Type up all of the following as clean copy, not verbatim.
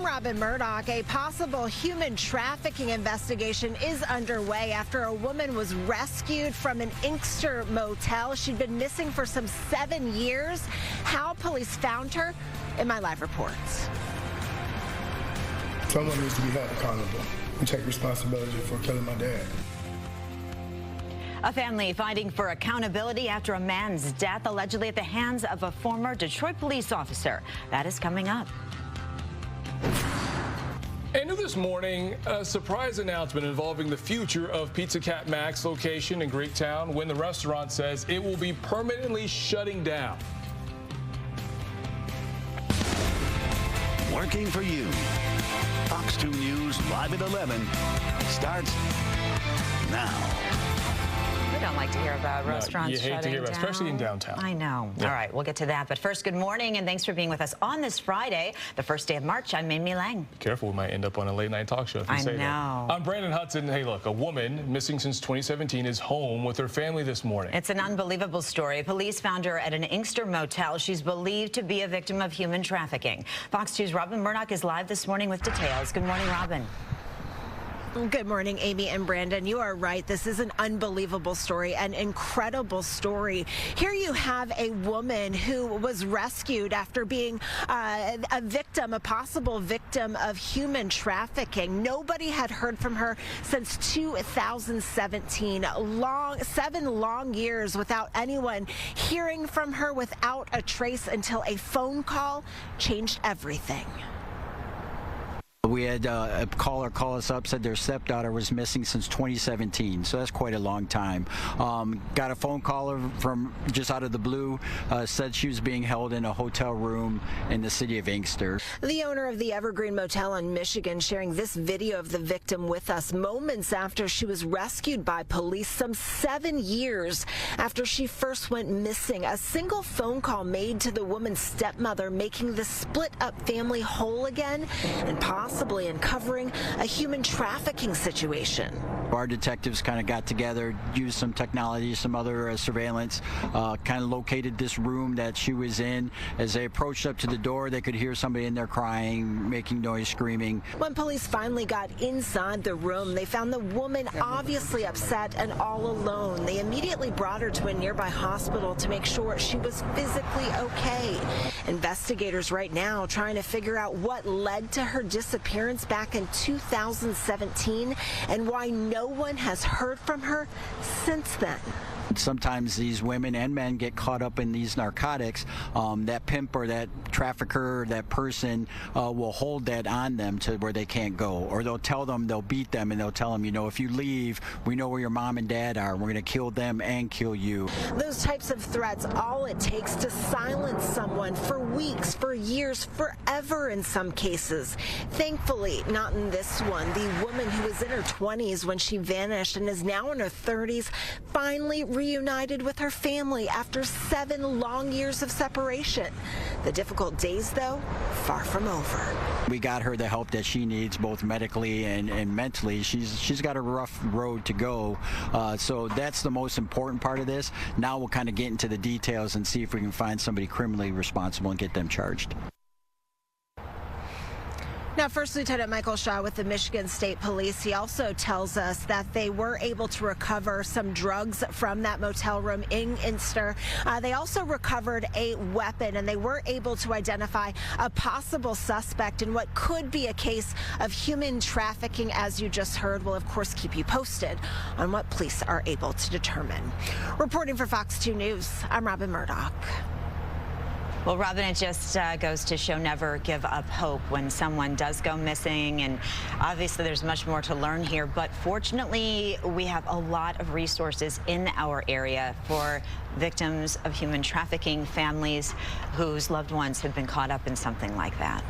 I'm Robin Murdoch. A possible human trafficking investigation is underway after a woman was rescued from an Inkster motel. She'd been missing for some 7 years. How police found her in my live reports. Someone needs to be held accountable and take responsibility for killing my dad. A family fighting for accountability after a man's death allegedly at the hands of a former Detroit police officer. That is coming up. And new this morning, a surprise announcement involving the future of Pizza Cat Max location in Greektown when the restaurant says it will be permanently shutting down. Working for you. Fox 2 News Live at 11 starts now. We don't like to hear about restaurants you hate shutting to hear about, down. especially in downtown. I know. Yeah. All right, we'll get to that. But first, good morning, and thanks for being with us on this Friday, the first day of March. I'm Mimi Lang. Careful, we might end up on a late-night talk show if you say know. that. I'm Brandon Hudson. Hey, look, a woman missing since 2017 is home with her family this morning. It's an unbelievable story. Police found her at an Inkster motel. She's believed to be a victim of human trafficking. Fox 2's Robin Murdoch is live this morning with details. Good morning, Robin. Good morning, Amy and Brandon. You are right. This is an unbelievable story, an incredible story. Here you have a woman who was rescued after being a victim, a possible victim of human trafficking. Nobody had heard from her since 2017. 7 long years without anyone hearing from her, without a trace, until a phone call changed everything. We had a caller call us up, said their stepdaughter was missing since 2017, so that's quite a long time. Got a phone call from just out of the blue, said she was being held in a hotel room in the city of Inkster. The owner of the Evergreen Motel in Michigan sharing this video of the victim with us moments after she was rescued by police, some 7 years after she first went missing. A single phone call made to the woman's stepmother, making the split-up family whole again and possibly uncovering a human trafficking situation. Our detectives kind of got together, used some technology, some other surveillance, kind of located this room that she was in. As they approached up to the door, they could hear somebody in there crying, making noise, screaming. When police finally got inside the room, they found the woman obviously upset and all alone. They immediately brought her to a nearby hospital to make sure she was physically okay. Investigators right now trying to figure out what led to her disappearance back in 2017 and why no one has heard from her since then. Sometimes these women and men get caught up in these narcotics. That pimp or that trafficker, that person will hold that on them to where they can't go. Or they'll tell them, they'll beat them, and they'll tell them, you know, if you leave, we know where your mom and dad are. We're going to kill them and kill you. Those types of threats, all it takes to silence someone for weeks, for years, forever in some cases. Thankfully, not in this one. The woman who was in her 20s when she vanished and is now in her 30s finally reunited with her family after 7 long years of separation. The difficult days, though, far from over. We got her the help that she needs, both medically and mentally. She's got a rough road to go, so that's the most important part of this. Now we'll kind of get into the details and see if we can find somebody criminally responsible and get them charged. Now, First Lieutenant Michael Shaw with the Michigan State Police, he also tells us that they were able to recover some drugs from that motel room in Inkster. They also recovered a weapon, and they were able to identify a possible suspect in what could be a case of human trafficking, as you just heard. We'll, of course, keep you posted on what police are able to determine. Reporting for Fox 2 News, I'm Robin Murdoch. Well, Robin, it just goes to show never give up hope when someone does go missing. And obviously there's much more to learn here. But fortunately, we have a lot of resources in our area for victims of human trafficking, families whose loved ones have been caught up in something like that.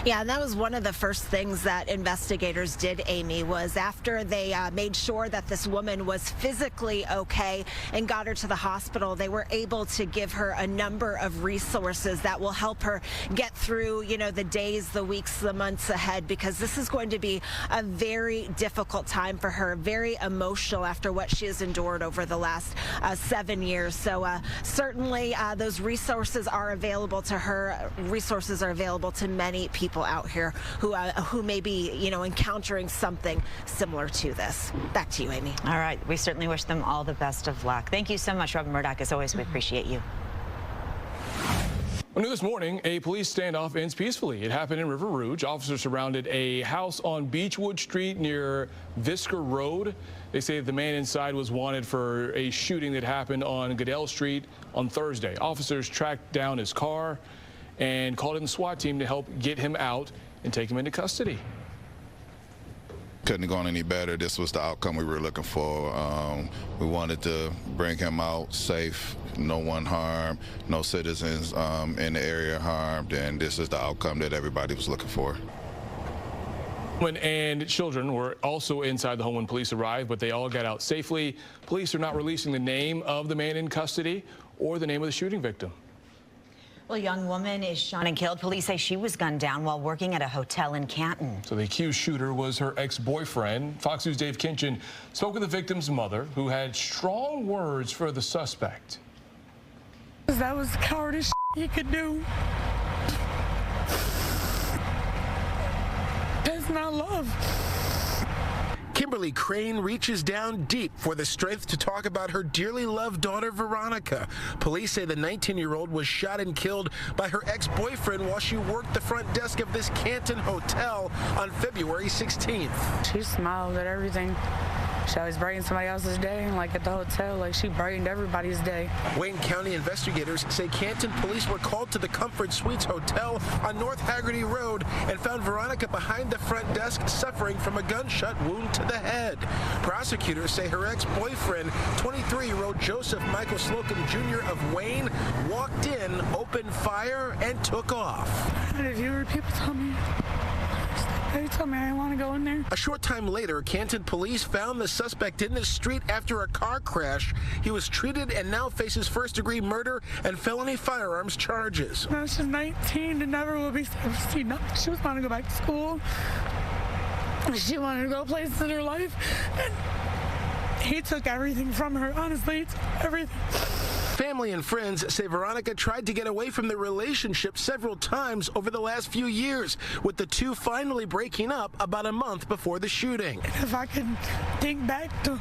Yeah, and that was one of the first things that investigators did, Amy, was after they made sure that this woman was physically okay and got her to the hospital, they were able to give her a number of resources that will help her get through, you know, the days, the weeks, the months ahead, because this is going to be a very difficult time for her, very emotional after what she has endured over the last 7 years. So certainly those resources are available to her. Resources are available to many people people out here who may be, encountering something similar to this. Back to you, Amy. All right. We certainly wish them all the best of luck. Thank you so much, Robin Murdoch. As always, we appreciate you. New this morning, a police standoff ends peacefully. It happened in River Rouge. Officers surrounded a house on Beechwood Street near Visker Road. They say the man inside was wanted for a shooting that happened on Goodell Street on Thursday. Officers tracked down his car and called in the SWAT team to help get him out and take him into custody. Couldn't have gone any better. This was the outcome we were looking for. We wanted to bring him out safe, no one harmed, no citizens in the area harmed, and this is the outcome that everybody was looking for. Women and children were also inside the home when police arrived, but they all got out safely. Police are not releasing the name of the man in custody or the name of the shooting victim. Well, a young woman is shot and killed. Police say she was gunned down while working at a hotel in Canton. So the accused shooter was her ex-boyfriend. Fox News' Dave Kinchin spoke with the victim's mother, who had strong words for the suspect. That was the cowardice he could do. That's not love. Kimberly Crane reaches down deep for the strength to talk about her dearly loved daughter, Veronica. Police say the 19-year-old was shot and killed by her ex-boyfriend while she worked the front desk of this Canton hotel on February 16th. She smiled at everything. She always brightened somebody else's day, like at the hotel, like she brightened everybody's day. Wayne County investigators say Canton police were called to the Comfort Suites Hotel on North Haggerty Road and found Veronica behind the front desk suffering from a gunshot wound to the head. Prosecutors say her ex-boyfriend, 23-year-old Joseph Michael Slocum Jr. of Wayne, walked in, opened fire, and took off. If you were people tell me. They told me I didn't want to go in there. A short time later, Canton police found the suspect in the street after a car crash. He was treated and now faces first-degree murder and felony firearms charges. Now she's 19 and never will be 17. She was wanting to go back to school. She wanted to go places in her life. And he took everything from her. Honestly, he took everything. Family and friends say Veronica tried to get away from the relationship several times over the last few years, with the two finally breaking up about a month before the shooting. If I could think back to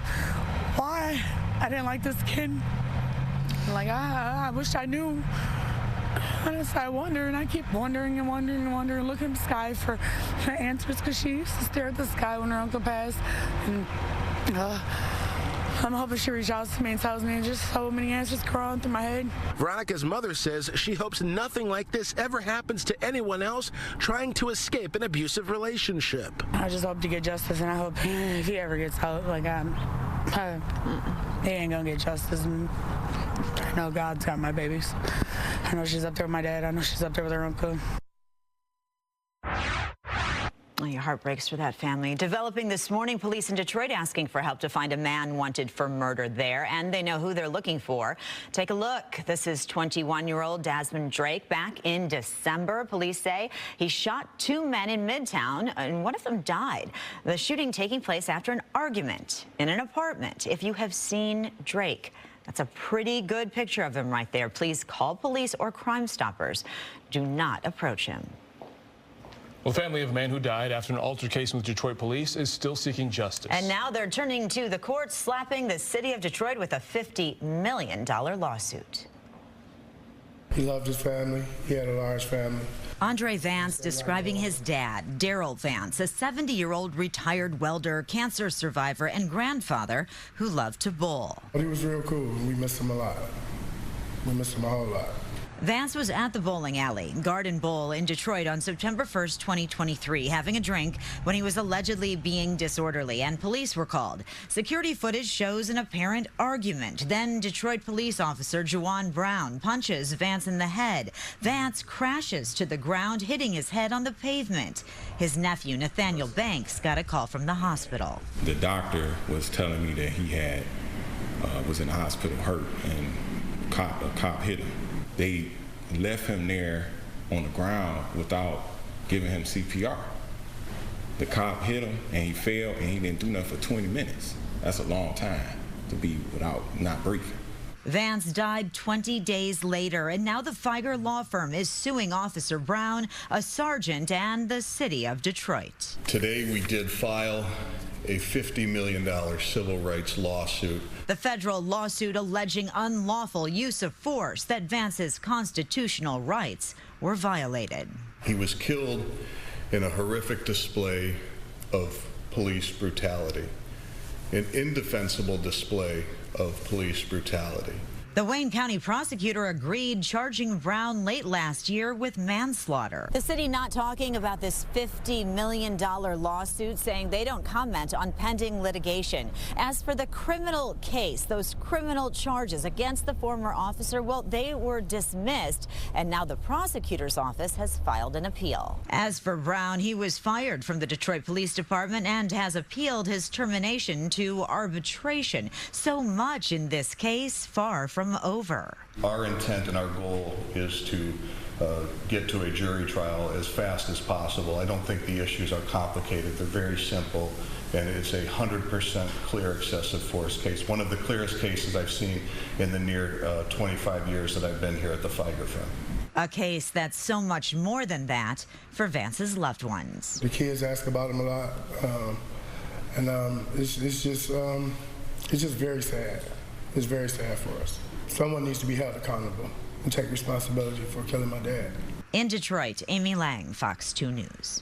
why I didn't like this kid, like I wish I knew. Honestly, I wonder, and I keep wondering and wondering and wondering, looking at the sky for answers, because she used to stare at the sky when her uncle passed. And I'm hoping she reaches out to me and tells me just so many answers crawling through my head. Veronica's mother says she hopes nothing like this ever happens to anyone else trying to escape an abusive relationship. I just hope to get justice, and I hope if he ever gets out, like he ain't gonna get justice. And I know God's got my babies. I know she's up there with my dad. I know she's up there with her uncle. Your heart breaks for that family. Developing this morning, police in Detroit asking for help to find a man wanted for murder there, and they know who they're looking for. Take a look. This is 21-year-old Desmond Drake. Back in December, police say he shot two men in Midtown, and one of them died. The shooting taking place after an argument in an apartment. If you have seen Drake, that's a pretty good picture of him right there. Please call police or Crime Stoppers. Do not approach him. Well, the family of a man who died after an altercation with Detroit police is still seeking justice. And now they're turning to the courts, slapping the city of Detroit with a $50 million lawsuit. He loved his family. He had a large family. Andre Vance describing his dad, Daryl Vance, a 70-year-old retired welder, cancer survivor, and grandfather who loved to bowl. But he was real cool. We missed him a lot. We missed him a whole lot. Vance was at the bowling alley, Garden Bowl, in Detroit on September 1st, 2023, having a drink when he was allegedly being disorderly, and police were called. Security footage shows an apparent argument. Then Detroit police officer Juwan Brown punches Vance in the head. Vance crashes to the ground, hitting his head on the pavement. His nephew, Nathaniel Banks, got a call from the hospital. The doctor was telling me that he had was in the hospital hurt, and a cop hit him. They left him there on the ground without giving him CPR. The cop hit him and he fell and he didn't do nothing for 20 minutes. That's a long time to be without not breathing. Vance died 20 days later, and now the Fieger law firm is suing Officer Brown, a sergeant, and the city of Detroit. Today we did file a $50 million civil rights lawsuit. The federal lawsuit alleging unlawful use of force, that Vance's constitutional rights were violated. He was killed in a horrific display of police brutality, an indefensible display of police brutality. The Wayne County prosecutor agreed, charging Brown late last year with manslaughter. The city not talking about this $50 million lawsuit, saying they don't comment on pending litigation. As for the criminal case, those criminal charges against the former officer, well, they were dismissed, and now the prosecutor's office has filed an appeal. As for Brown, he was fired from the Detroit Police Department and has appealed his termination to arbitration. So much in this case far from over. Our intent and our goal is to get to a jury trial as fast as possible. I don't think the issues are complicated. They're very simple, and it's a 100% clear excessive force case. One of the clearest cases I've seen in the near 25 years that I've been here at the Fieger firm. A case that's so much more than that for Vance's loved ones. The kids ask about him a lot, and it's just very sad. It's very sad for us. Someone needs to be held accountable and take responsibility for killing my dad. In Detroit, Amy Lang, Fox 2 News.